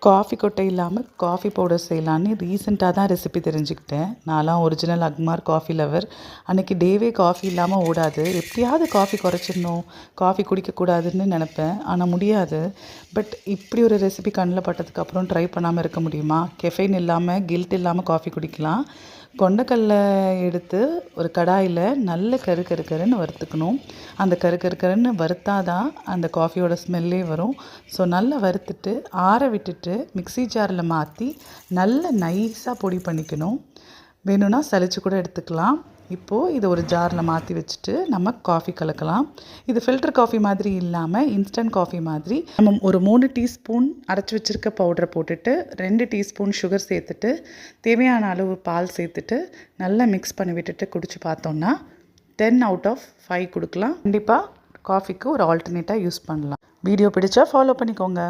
Coffee கொட்டை இல்லாமல் coffee powder செய்யலான்னு ரீசெண்டாக தான் ரெசிபி தெரிஞ்சுக்கிட்டேன். நான்லாம் ஒரிஜினல் அக்மார் காஃபி லவர். அன்றைக்கி டேவே காஃபி இல்லாமல் ஓடாது. எப்படியாவது காஃபி குறைச்சிடணும், காஃபி குடிக்கக்கூடாதுன்னு நினப்பேன். ஆனால் முடியாது. பட் இப்படி ஒரு ரெசிபி கண்ணில் பட்டதுக்கப்புறம் ட்ரை பண்ணாமல் இருக்க முடியுமா? கெஃபைன் இல்லாமல் கில்ட் இல்லாமல் காஃபி குடிக்கலாம். கொண்டக்கடல எடுத்து ஒரு கடாயில் நல்ல கருன்னு வறுத்துக்கணும். அந்த கருன்னு வறுத்தாதான் அந்த காஃபியோட ஸ்மெல்லே வரும். ஸோ நல்லா வறுத்துட்டு ஆற விட்டுட்டு மிக்ஸி ஜாரில் மாற்றி நல்ல நைஸாக பொடி பண்ணிக்கணும். வேணும்னா சலிச்சு கூட எடுத்துக்கலாம். இப்போது இதை ஒரு ஜாரில் மாற்றி வச்சுட்டு நம்ம காஃபி கலக்கலாம். இது ஃபில்டர் காஃபி மாதிரி இல்லாமல் இன்ஸ்டன்ட் காஃபி மாதிரி. நம்ம ஒரு 3 டீஸ்பூன் அரைச்சி வச்சுருக்க பவுடரை போட்டுட்டு 2 டீஸ்பூன் சுகர் சேர்த்துட்டு தேவையான அளவு பால் சேர்த்துட்டு நல்லா மிக்ஸ் பண்ணி விட்டுட்டு குடிச்சு பார்த்தோன்னா 10 out of 5 கொடுக்கலாம். கண்டிப்பாக காஃபிக்கு ஒரு ஆல்டர்னேட்டாக யூஸ் பண்ணலாம். வீடியோ பிடிச்சா ஃபாலோ பண்ணிக்கோங்க.